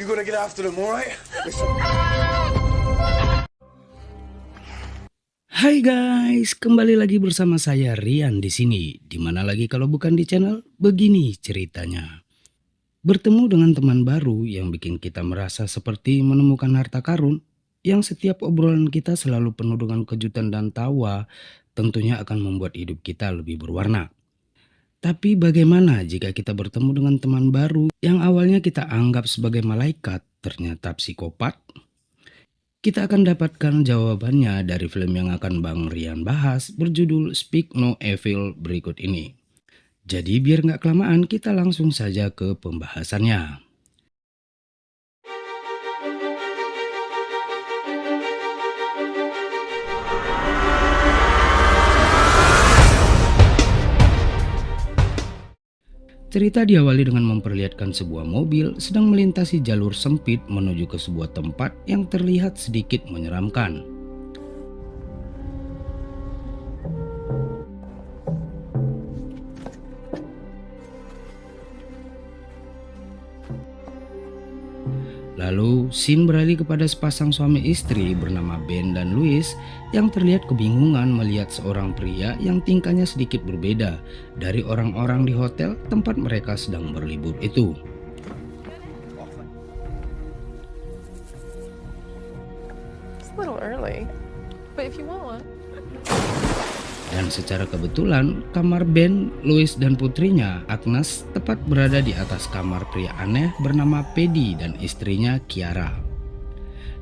You gonna get after them, alright? Hai guys, kembali lagi bersama saya Rian di sini. Dimana lagi kalau bukan di channel Begini Ceritanya. Bertemu dengan teman baru yang bikin kita merasa seperti menemukan harta karun, yang setiap obrolan kita selalu penuh dengan kejutan dan tawa, tentunya akan membuat hidup kita lebih berwarna. Tapi bagaimana jika kita bertemu dengan teman baru yang awalnya kita anggap sebagai malaikat, ternyata psikopat? Kita akan dapatkan jawabannya dari film yang akan Bang Rian bahas berjudul Speak No Evil berikut ini. Jadi biar nggak kelamaan, kita langsung saja ke pembahasannya. Cerita diawali dengan memperlihatkan sebuah mobil sedang melintasi jalur sempit menuju ke sebuah tempat yang terlihat sedikit menyeramkan. Lalu, scene beralih kepada sepasang suami istri bernama Ben dan Louis yang terlihat kebingungan melihat seorang pria yang tingkahnya sedikit berbeda dari orang-orang di hotel tempat mereka sedang berlibur itu. It's a little early, but if you want one. Dan secara kebetulan, kamar Ben, Louis dan putrinya, Agnes, tepat berada di atas kamar pria aneh bernama Paddy dan istrinya Kiara.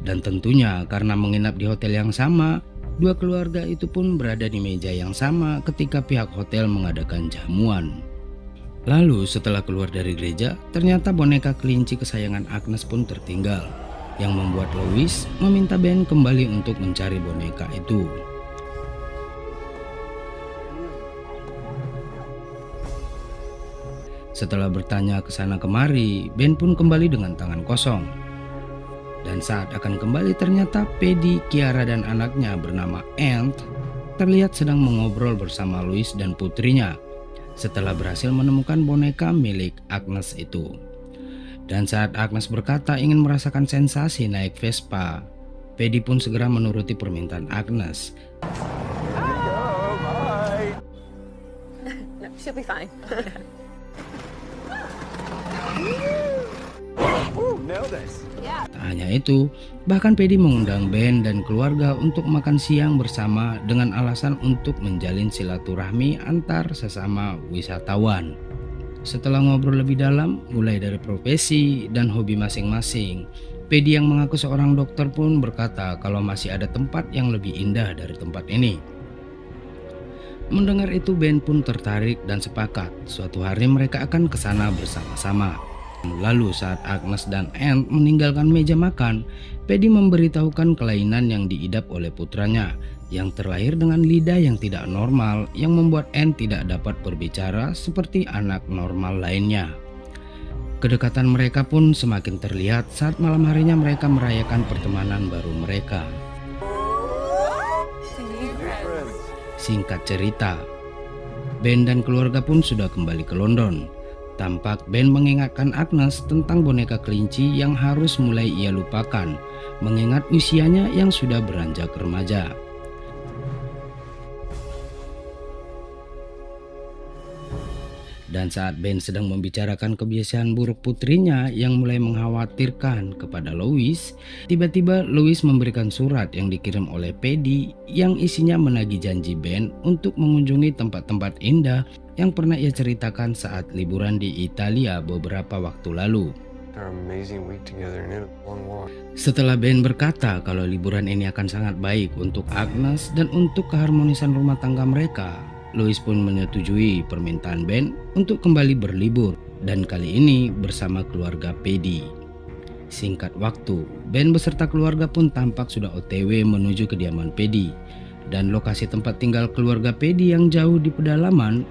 Dan tentunya karena menginap di hotel yang sama, dua keluarga itu pun berada di meja yang sama ketika pihak hotel mengadakan jamuan. Lalu setelah keluar dari gereja, ternyata boneka kelinci kesayangan Agnes pun tertinggal, yang membuat Louis meminta Ben kembali untuk mencari boneka itu. Setelah bertanya ke sana kemari, Ben pun kembali dengan tangan kosong. Dan saat akan kembali ternyata Paddy, Kiara dan anaknya bernama Ant terlihat sedang mengobrol bersama Louis dan putrinya setelah berhasil menemukan boneka milik Agnes itu. Dan saat Agnes berkata ingin merasakan sensasi naik Vespa, Paddy pun segera menuruti permintaan Agnes. No, she'll be fine. Tak hanya itu, bahkan Paddy mengundang Ben dan keluarga untuk makan siang bersama dengan alasan untuk menjalin silaturahmi antar sesama wisatawan. Setelah ngobrol lebih dalam, mulai dari profesi dan hobi masing-masing, Paddy yang mengaku seorang dokter pun berkata kalau masih ada tempat yang lebih indah dari tempat ini. Mendengar itu, Ben pun tertarik dan sepakat suatu hari mereka akan ke sana bersama-sama. Lalu saat Agnes dan Ant meninggalkan meja makan, Paddy memberitahukan kelainan yang diidap oleh putranya yang terlahir dengan lidah yang tidak normal yang membuat Ant tidak dapat berbicara seperti anak normal lainnya. Kedekatan mereka pun semakin terlihat saat malam harinya mereka merayakan pertemanan baru mereka. Singkat cerita, Ben dan keluarga pun sudah kembali ke London. Tampak Ben mengingatkan Agnes tentang boneka kelinci yang harus mulai ia lupakan, mengingat usianya yang sudah beranjak remaja. Dan saat Ben sedang membicarakan kebiasaan buruk putrinya yang mulai mengkhawatirkan kepada Louis, tiba-tiba Louis memberikan surat yang dikirim oleh Paddy yang isinya menagih janji Ben untuk mengunjungi tempat-tempat indah yang pernah ia ceritakan saat liburan di Italia beberapa waktu lalu. Setelah Ben berkata kalau liburan ini akan sangat baik untuk Agnes dan untuk keharmonisan rumah tangga mereka, Louis pun menyetujui permintaan Ben untuk kembali berlibur dan kali ini bersama keluarga Paddy. Singkat waktu, Ben beserta keluarga pun tampak sudah OTW menuju kediaman Paddy dan lokasi tempat tinggal keluarga Paddy yang jauh di pedalaman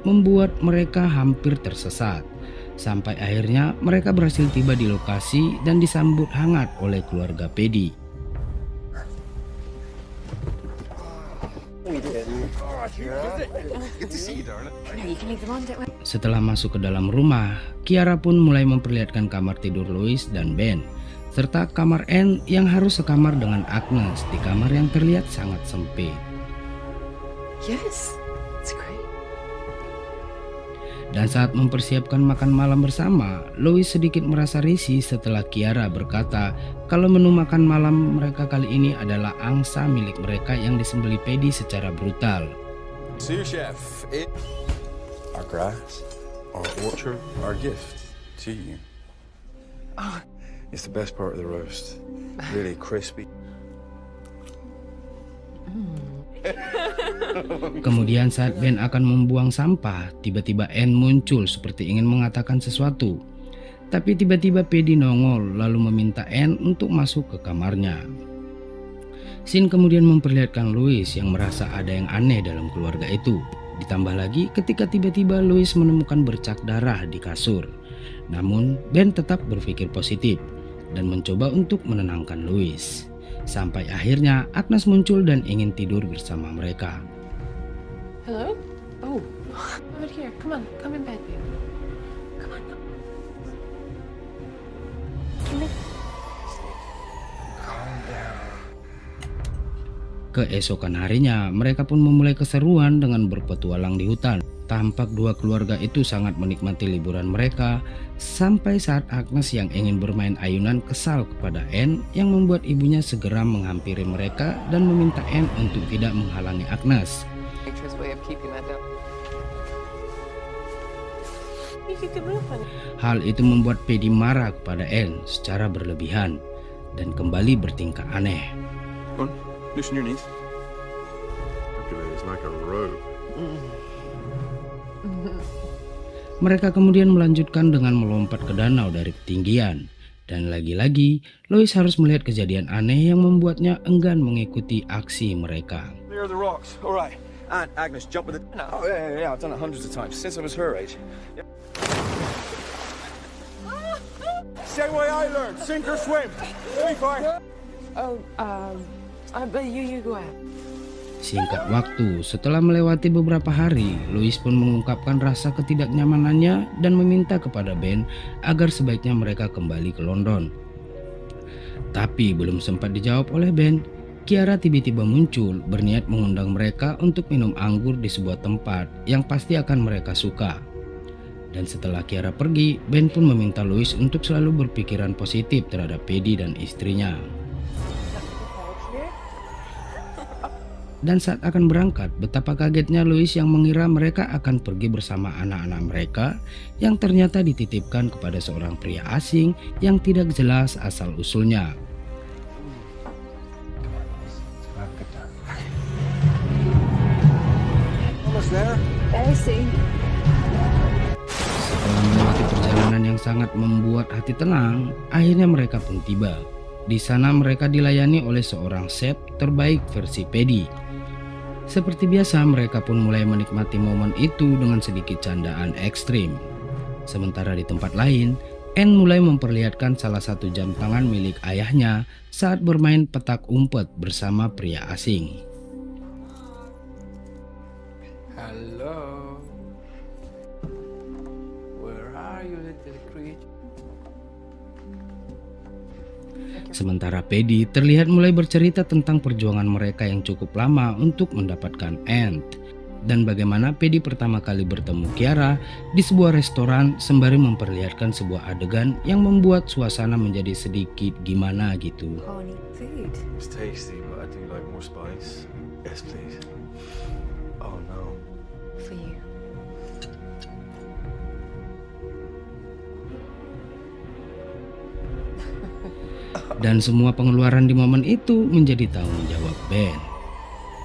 membuat mereka hampir tersesat. Sampai akhirnya mereka berhasil tiba di lokasi dan disambut hangat oleh keluarga Paddy. Good to see you, darling. No, you can leave them on, don't worry. Setelah masuk ke dalam rumah, Kiara pun mulai memperlihatkan kamar tidur Louis dan Ben, serta kamar Anne yang harus sekamar dengan Agnes di kamar yang terlihat sangat sempit. Yes, it's great. Dan saat mempersiapkan makan malam bersama, Louis sedikit merasa risih setelah Kiara berkata kalau menu makan malam mereka kali ini adalah angsa milik mereka yang disembelih Paddy secara brutal. Sous chef, our grass, our orchard, our gift to you. It's the best part of the roast. Really crispy. Kemudian saat Ben akan membuang sampah, tiba-tiba Anne muncul seperti ingin mengatakan sesuatu. Tapi tiba-tiba Paddy nongol lalu meminta Anne untuk masuk ke kamarnya. Scene kemudian memperlihatkan Louis yang merasa ada yang aneh dalam keluarga itu. Ditambah lagi ketika tiba-tiba Louis menemukan bercak darah di kasur. Namun Ben tetap berpikir positif dan mencoba untuk menenangkan Louis. Sampai akhirnya Agnes muncul dan ingin tidur bersama mereka. Hello? Oh, over here. Come on, come in bed, baby. Come on. Come in. Keesokan harinya mereka pun memulai keseruan dengan berpetualang di hutan. Tampak dua keluarga itu sangat menikmati liburan mereka sampai saat Agnes yang ingin bermain ayunan kesal kepada Anne yang membuat ibunya segera menghampiri mereka dan meminta Anne untuk tidak menghalangi Agnes. Nature's way of keeping that down. You could move on. Hal itu membuat Paddy marah kepada Anne secara berlebihan dan kembali bertingkah aneh. Go on, loosen your knees. Look at it, it's like a rope. Mereka kemudian melanjutkan dengan melompat ke danau dari ketinggian. Dan lagi-lagi, Louis harus melihat kejadian aneh yang membuatnya enggan mengikuti aksi mereka. Clear the rocks. All right. And Agnes, jump with it. No. Oh, yeah. I've done it hundreds of times since I was her age. Yeah. Same way I learned. Sink or swim. Be fine. Oh, but you go ahead. Singkat waktu, setelah melewati beberapa hari, Louis pun mengungkapkan rasa ketidaknyamanannya dan meminta kepada Ben agar sebaiknya mereka kembali ke London. Tapi belum sempat dijawab oleh Ben, Kiara tiba-tiba muncul berniat mengundang mereka untuk minum anggur di sebuah tempat yang pasti akan mereka suka. Dan setelah Kiara pergi, Ben pun meminta Louis untuk selalu berpikiran positif terhadap Paddy dan istrinya. Dan saat akan berangkat, betapa kagetnya Louis yang mengira mereka akan pergi bersama anak-anak mereka yang ternyata dititipkan kepada seorang pria asing yang tidak jelas asal-usulnya. Setelah melewati perjalanan yang sangat membuat hati tenang, akhirnya mereka pun tiba. Di sana mereka dilayani oleh seorang chef terbaik versi Paddy. Seperti biasa, mereka pun mulai menikmati momen itu dengan sedikit candaan ekstrim. Sementara di tempat lain, Anne mulai memperlihatkan salah satu jam tangan milik ayahnya saat bermain petak umpet bersama pria asing. Hello. Where are you, little creature? Sementara Paddy terlihat mulai bercerita tentang perjuangan mereka yang cukup lama untuk mendapatkan Anne dan bagaimana Paddy pertama kali bertemu Kiara di sebuah restoran sembari memperlihatkan sebuah adegan yang membuat suasana menjadi sedikit gimana gitu. Honey food It's tasty, but I do like more spice. Yes, please. Oh no. for you. Dan semua pengeluaran di momen itu menjadi tanggung jawab Ben.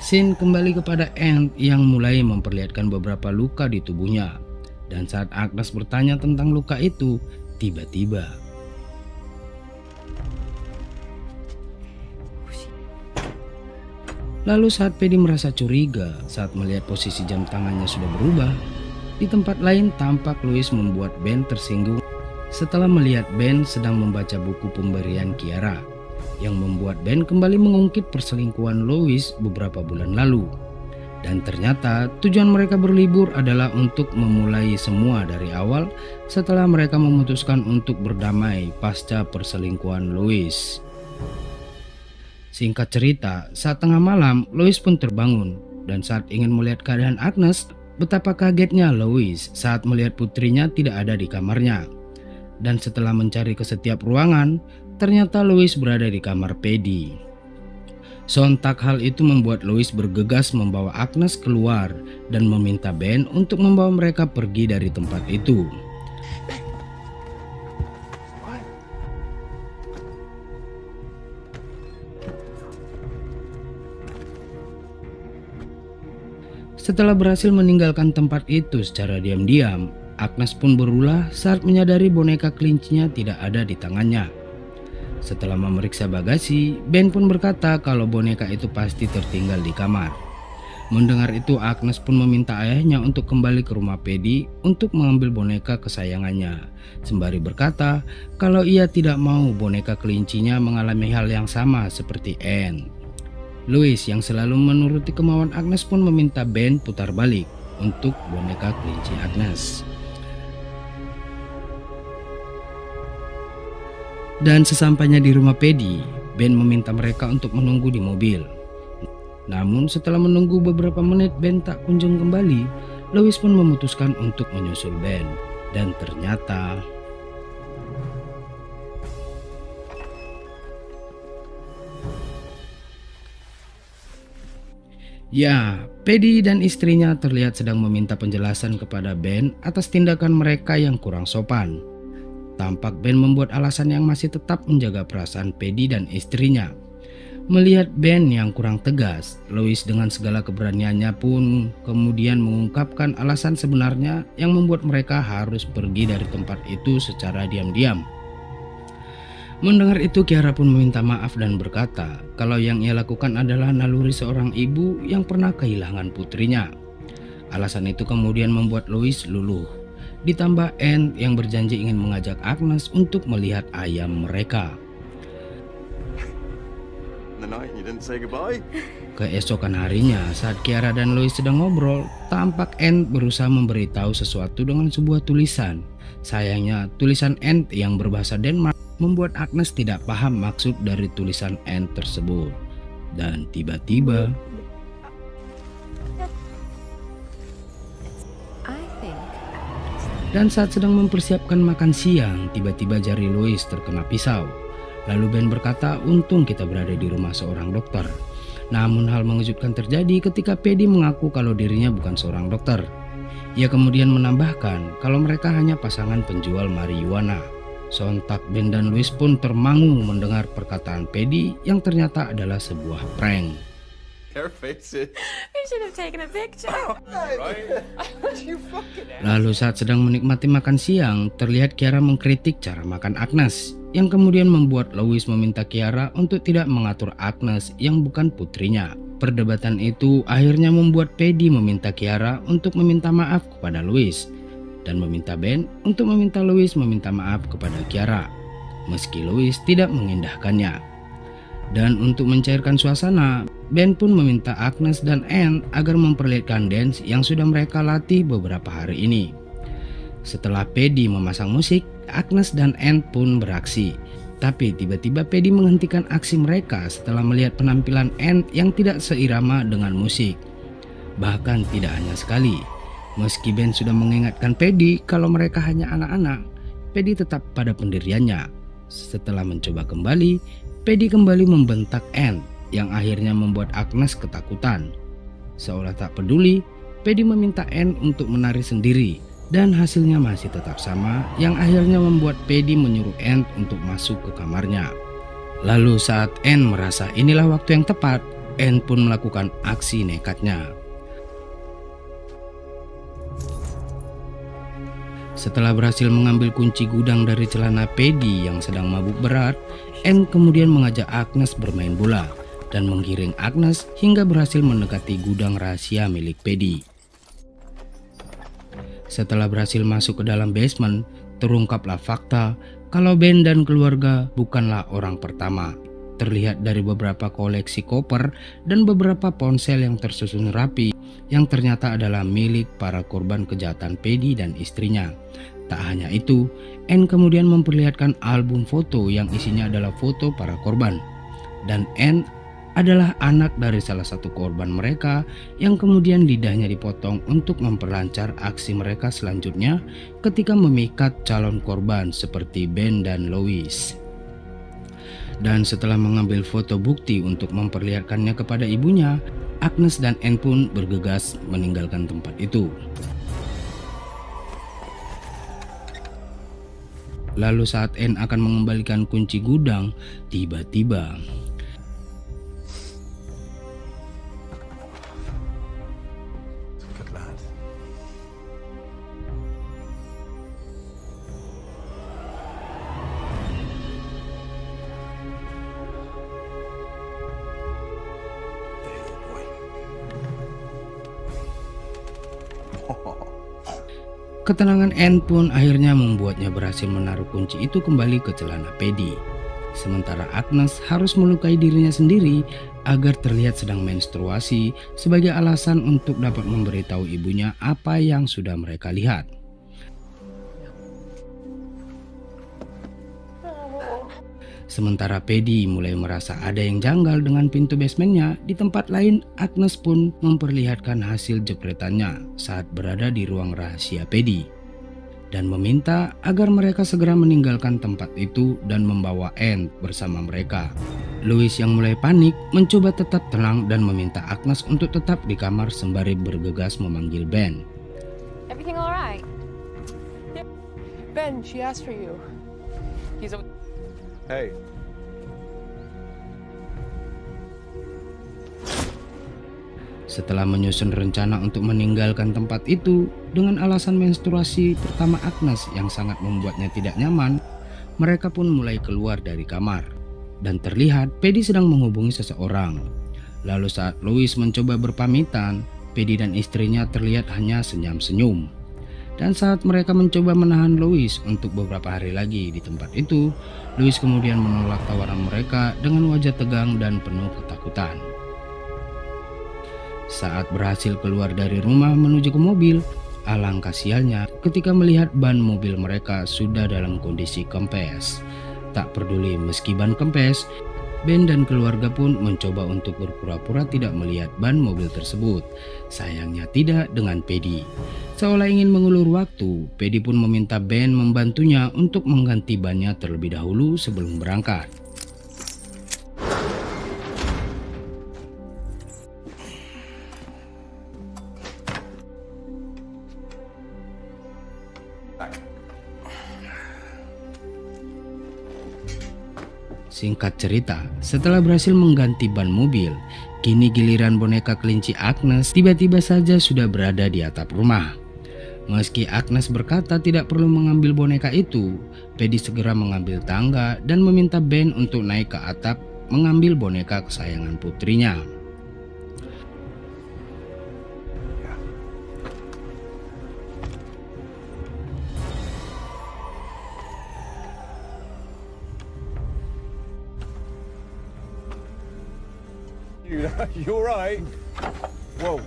Scene kembali kepada Anne yang mulai memperlihatkan beberapa luka di tubuhnya. Dan saat Agnes bertanya tentang luka itu, tiba-tiba lalu saat Paddy merasa curiga saat melihat posisi jam tangannya sudah berubah, di tempat lain tampak Louis membuat Ben tersinggung setelah melihat Ben sedang membaca buku pemberian Kiara, yang membuat Ben kembali mengungkit perselingkuhan Louis beberapa bulan lalu. Dan ternyata tujuan mereka berlibur adalah untuk memulai semua dari awal setelah mereka memutuskan untuk berdamai pasca perselingkuhan Louis. Singkat cerita, saat tengah malam, Louis pun terbangun dan saat ingin melihat keadaan Agnes, betapa kagetnya Louis saat melihat putrinya tidak ada di kamarnya. Dan setelah mencari ke setiap ruangan, ternyata Louis berada di kamar Paddy. Sontak hal itu membuat Louis bergegas membawa Agnes keluar dan meminta Ben untuk membawa mereka pergi dari tempat itu. Setelah berhasil meninggalkan tempat itu secara diam-diam, Agnes pun berulah saat menyadari boneka kelincinya tidak ada di tangannya. Setelah memeriksa bagasi, Ben pun berkata kalau boneka itu pasti tertinggal di kamar. Mendengar itu, Agnes pun meminta ayahnya untuk kembali ke rumah Paddy untuk mengambil boneka kesayangannya, sembari berkata kalau ia tidak mau boneka kelincinya mengalami hal yang sama seperti Anne. Louis yang selalu menuruti kemauan Agnes pun meminta Ben putar balik untuk boneka kelinci Agnes. Dan sesampainya di rumah Paddy, Ben meminta mereka untuk menunggu di mobil. Namun setelah menunggu beberapa menit Ben tak kunjung kembali, Louis pun memutuskan untuk menyusul Ben. Dan ternyata ya, Paddy dan istrinya terlihat sedang meminta penjelasan kepada Ben atas tindakan mereka yang kurang sopan. Tampak Ben membuat alasan yang masih tetap menjaga perasaan Paddy dan istrinya. Melihat Ben yang kurang tegas, Louis dengan segala keberaniannya pun kemudian mengungkapkan alasan sebenarnya yang membuat mereka harus pergi dari tempat itu secara diam-diam. Mendengar itu, Kiara pun meminta maaf dan berkata kalau yang ia lakukan adalah naluri seorang ibu yang pernah kehilangan putrinya. Alasan itu kemudian membuat Louis luluh. Ditambah Anne yang berjanji ingin mengajak Agnes untuk melihat ayam mereka. Keesokan harinya, saat Kiara dan Louis sedang ngobrol, tampak Anne berusaha memberitahu sesuatu dengan sebuah tulisan. Sayangnya, tulisan Anne yang berbahasa Denmark membuat Agnes tidak paham maksud dari tulisan Anne tersebut. Dan tiba-tiba dan saat sedang mempersiapkan makan siang, tiba-tiba jari Louis terkena pisau. Lalu Ben berkata, untung kita berada di rumah seorang dokter. Namun hal mengejutkan terjadi ketika Paddy mengaku kalau dirinya bukan seorang dokter. Ia kemudian menambahkan kalau mereka hanya pasangan penjual marijuana. Sontak Ben dan Louis pun termangu mendengar perkataan Paddy yang ternyata adalah sebuah prank. We should have taken a picture. Lalu saat sedang menikmati makan siang, terlihat Kiara mengkritik cara makan Agnes, yang kemudian membuat Louis meminta Kiara untuk tidak mengatur Agnes yang bukan putrinya. Perdebatan itu akhirnya membuat Paddy meminta Kiara untuk meminta maaf kepada Louis, dan meminta Ben untuk meminta Louis meminta maaf kepada Kiara, meski Louis tidak mengindahkannya. Dan untuk mencairkan suasana, Ben pun meminta Agnes dan Anne agar memperlihatkan dance yang sudah mereka latih beberapa hari ini. Setelah Paddy memasang musik, Agnes dan Anne pun beraksi. Tapi tiba-tiba Paddy menghentikan aksi mereka setelah melihat penampilan Anne yang tidak seirama dengan musik. Bahkan tidak hanya sekali. Meski Ben sudah mengingatkan Paddy kalau mereka hanya anak-anak, Paddy tetap pada pendiriannya. Setelah mencoba kembali, Paddy kembali membentak Anne yang akhirnya membuat Agnes ketakutan. Seolah tak peduli, Paddy meminta Anne untuk menari sendiri dan hasilnya masih tetap sama yang akhirnya membuat Paddy menyuruh Anne untuk masuk ke kamarnya. Lalu saat Anne merasa inilah waktu yang tepat, Anne pun melakukan aksi nekatnya. Setelah berhasil mengambil kunci gudang dari celana Paddy yang sedang mabuk berat, Anne kemudian mengajak Agnes bermain bola dan menggiring Agnes hingga berhasil mendekati gudang rahasia milik Paddy. Setelah berhasil masuk ke dalam basement, terungkaplah fakta kalau Ben dan keluarga bukanlah orang pertama. Terlihat dari beberapa koleksi koper dan beberapa ponsel yang tersusun rapi, yang ternyata adalah milik para korban kejahatan Paddy dan istrinya. Tak hanya itu, Anne kemudian memperlihatkan album foto yang isinya adalah foto para korban. Dan Anne adalah anak dari salah satu korban mereka yang kemudian lidahnya dipotong untuk memperlancar aksi mereka selanjutnya ketika memikat calon korban seperti Ben dan Louis. Dan setelah mengambil foto bukti untuk memperlihatkannya kepada ibunya, Agnes dan Anne pun bergegas meninggalkan tempat itu. Lalu saat Anne akan mengembalikan kunci gudang, tiba-tiba Good lad. There, boy. ketenangan Anne pun akhirnya membuatnya berhasil menaruh kunci itu kembali ke celana Paddy. Sementara Agnes harus melukai dirinya sendiri agar terlihat sedang menstruasi sebagai alasan untuk dapat memberitahu ibunya apa yang sudah mereka lihat. Sementara Paddy mulai merasa ada yang janggal dengan pintu basementnya, di tempat lain Agnes pun memperlihatkan hasil jepretannya saat berada di ruang rahasia Paddy dan meminta agar mereka segera meninggalkan tempat itu dan membawa Anne bersama mereka. Louis yang mulai panik mencoba tetap tenang dan meminta Agnes untuk tetap di kamar sembari bergegas memanggil Ben. Everything all right? Ben, she asked for you. He's a... Hey. Setelah menyusun rencana untuk meninggalkan tempat itu dengan alasan menstruasi pertama Agnes yang sangat membuatnya tidak nyaman, mereka pun mulai keluar dari kamar. Dan terlihat Paddy sedang menghubungi seseorang. Lalu saat Louis mencoba berpamitan, Paddy dan istrinya terlihat hanya senyum-senyum. Dan saat mereka mencoba menahan Louis untuk beberapa hari lagi di tempat itu, Louis kemudian menolak tawaran mereka dengan wajah tegang dan penuh ketakutan. Saat berhasil keluar dari rumah menuju ke mobil, alangkah sialnya ketika melihat ban mobil mereka sudah dalam kondisi kempes. Tak peduli meski ban kempes, Ben dan keluarga pun mencoba untuk berpura-pura tidak melihat ban mobil tersebut. Sayangnya tidak dengan Paddy. Seolah ingin mengulur waktu, Paddy pun meminta Ben membantunya untuk mengganti bannya terlebih dahulu sebelum berangkat. Singkat cerita, setelah berhasil mengganti ban mobil, kini giliran boneka kelinci Agnes tiba-tiba saja sudah berada di atap rumah. Meski Agnes berkata tidak perlu mengambil boneka itu, Paddy segera mengambil tangga dan meminta Ben untuk naik ke atap mengambil boneka kesayangan putrinya. You alright? Whoa.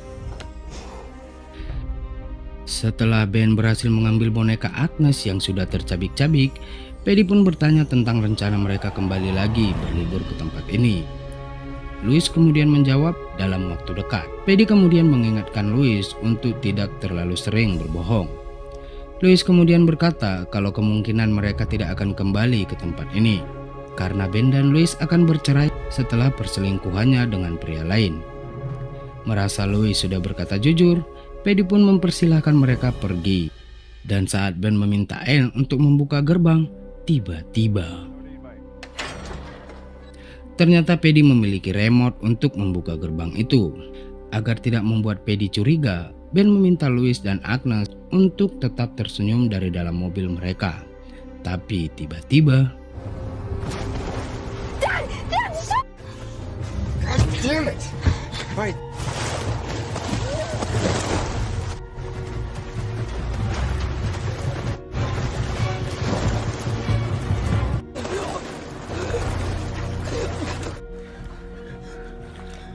Setelah Ben berhasil mengambil boneka Agnes yang sudah tercabik-cabik, Paddy pun bertanya tentang rencana mereka kembali lagi berlibur ke tempat ini. Louis kemudian menjawab dalam waktu dekat. Paddy kemudian mengingatkan Louis untuk tidak terlalu sering berbohong. Louis kemudian berkata kalau kemungkinan mereka tidak akan kembali ke tempat ini karena Ben dan Louis akan bercerai setelah perselingkuhannya dengan pria lain. Merasa Louis sudah berkata jujur, Paddy pun mempersilahkan mereka pergi. Dan saat Ben meminta Anne untuk membuka gerbang, tiba-tiba ternyata Paddy memiliki remote untuk membuka gerbang itu. Agar tidak membuat Paddy curiga, Ben meminta Louis dan Agnes untuk tetap tersenyum dari dalam mobil mereka. Tapi tiba-tiba Damn it! Right.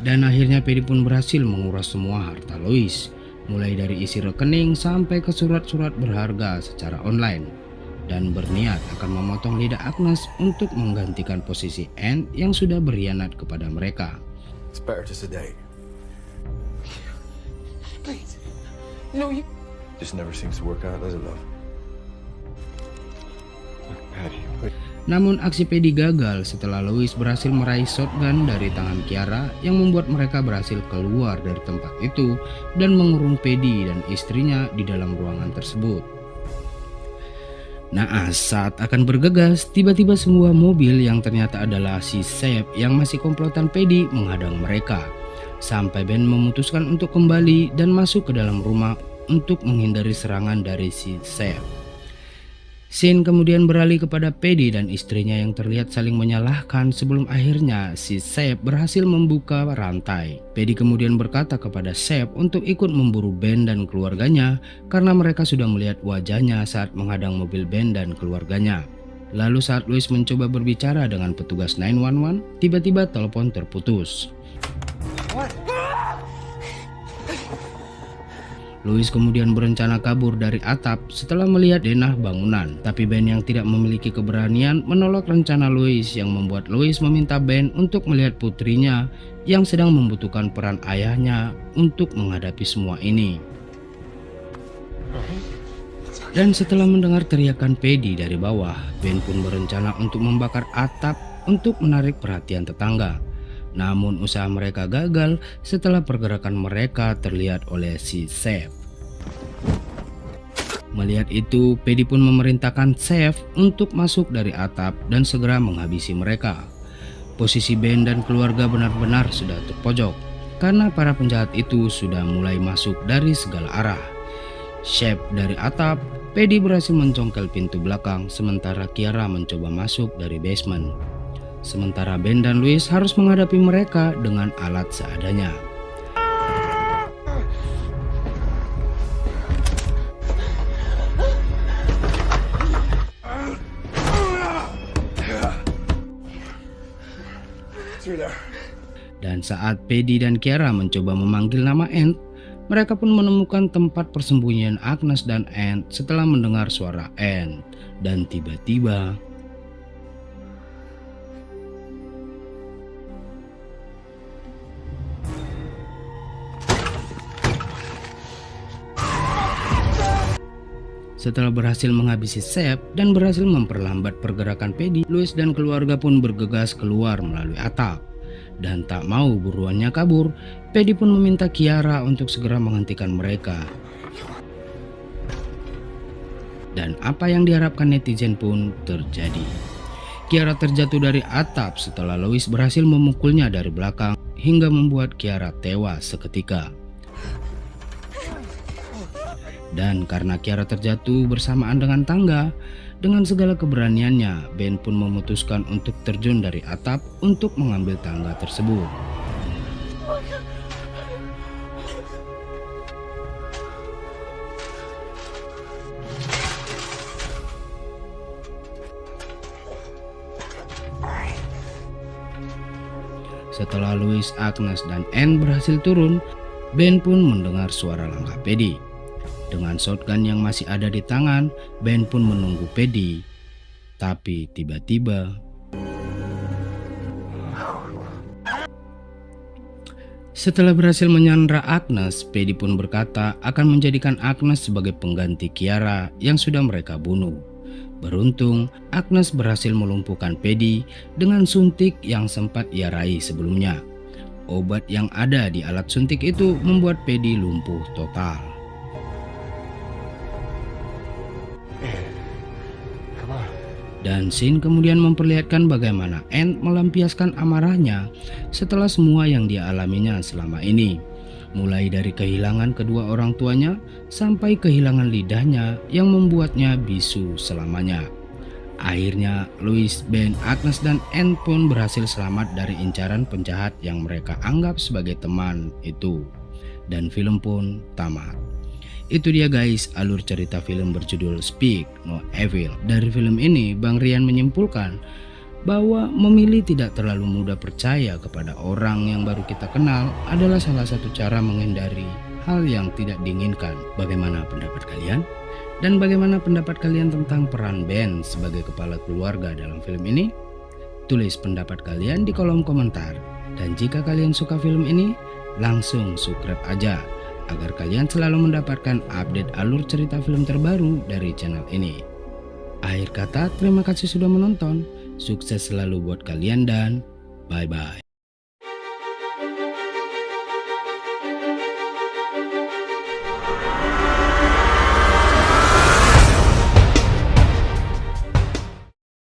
Dan akhirnya Paddy pun berhasil menguras semua harta Lois, mulai dari isi rekening sampai ke surat-surat berharga secara online, dan berniat akan memotong lidah Agnes untuk menggantikan posisi Anne yang sudah berkhianat kepada mereka. It's better to sedate. Please. No, you. Just never seems to work out, does it, love? Look, Patty, wait. Namun aksi Paddy gagal setelah Lois berhasil meraih shotgun dari tangan Kiara yang membuat mereka berhasil keluar dari tempat itu dan mengurung Paddy dan istrinya di dalam ruangan tersebut. Naas saat akan bergegas, tiba-tiba sebuah mobil yang ternyata adalah si Shep yang masih komplotan Paddy menghadang mereka. Sampai Ben memutuskan untuk kembali dan masuk ke dalam rumah untuk menghindari serangan dari si Shep. Scene kemudian beralih kepada Paddy dan istrinya yang terlihat saling menyalahkan sebelum akhirnya si Shep berhasil membuka rantai. Paddy kemudian berkata kepada Shep untuk ikut memburu Ben dan keluarganya karena mereka sudah melihat wajahnya saat menghadang mobil Ben dan keluarganya. Lalu saat Lois mencoba berbicara dengan petugas 911, tiba-tiba telepon terputus. Lois kemudian berencana kabur dari atap setelah melihat denah bangunan, tapi Ben yang tidak memiliki keberanian menolak rencana Lois yang membuat Lois meminta Ben untuk melihat putrinya yang sedang membutuhkan peran ayahnya untuk menghadapi semua ini. Dan setelah mendengar teriakan Paddy dari bawah, Ben pun berencana untuk membakar atap untuk menarik perhatian tetangga. Namun usaha mereka gagal setelah pergerakan mereka terlihat oleh si Shep. Melihat itu, Paddy pun memerintahkan Shep untuk masuk dari atap dan segera menghabisi mereka. Posisi Ben dan keluarga benar-benar sudah terpojok karena para penjahat itu sudah mulai masuk dari segala arah. Shep dari atap, Paddy berhasil mencongkel pintu belakang sementara Kiara mencoba masuk dari basement. Sementara Ben dan Lois harus menghadapi mereka dengan alat seadanya. Dan saat Paddy dan Kiara mencoba memanggil nama Anne, mereka pun menemukan tempat persembunyian Agnes dan Anne setelah mendengar suara Anne. Dan tiba-tiba setelah berhasil menghabisi Shep dan berhasil memperlambat pergerakan Paddy, Lois dan keluarga pun bergegas keluar melalui atap. Dan tak mau buruannya kabur, Paddy pun meminta Kiara untuk segera menghentikan mereka. Dan apa yang diharapkan netizen pun terjadi. Kiara terjatuh dari atap setelah Lois berhasil memukulnya dari belakang hingga membuat Kiara tewas seketika. Dan karena Kiara terjatuh bersamaan dengan tangga, dengan segala keberaniannya, Ben pun memutuskan untuk terjun dari atap untuk mengambil tangga tersebut. Setelah Lois, Agnes, dan Anne berhasil turun, Ben pun mendengar suara langkah Paddy. Dengan shotgun yang masih ada di tangan, Ben pun menunggu Paddy. Tapi tiba-tiba setelah berhasil menyandra Agnes, Paddy pun berkata akan menjadikan Agnes sebagai pengganti Kiara yang sudah mereka bunuh. Beruntung, Agnes berhasil melumpuhkan Paddy dengan suntik yang sempat ia raih sebelumnya. Obat yang ada di alat suntik itu membuat Paddy lumpuh total. Dan scene kemudian memperlihatkan bagaimana Anne melampiaskan amarahnya setelah semua yang dia alaminya selama ini. Mulai dari kehilangan kedua orang tuanya sampai kehilangan lidahnya yang membuatnya bisu selamanya. Akhirnya Lois, Ben, Agnes, dan Anne pun berhasil selamat dari incaran penjahat yang mereka anggap sebagai teman itu. Dan film pun tamat. Itu dia guys, alur cerita film berjudul Speak No Evil. Dari film ini, Bang Rian menyimpulkan bahwa memilih tidak terlalu mudah percaya kepada orang yang baru kita kenal adalah salah satu cara menghindari hal yang tidak diinginkan. Bagaimana pendapat kalian? Dan bagaimana pendapat kalian tentang peran Ben sebagai kepala keluarga dalam film ini? Tulis pendapat kalian di kolom komentar. Dan jika kalian suka film ini, langsung subscribe aja agar kalian selalu mendapatkan update alur cerita film terbaru dari channel ini. Akhir kata, terima kasih sudah menonton. Sukses selalu buat kalian dan bye-bye.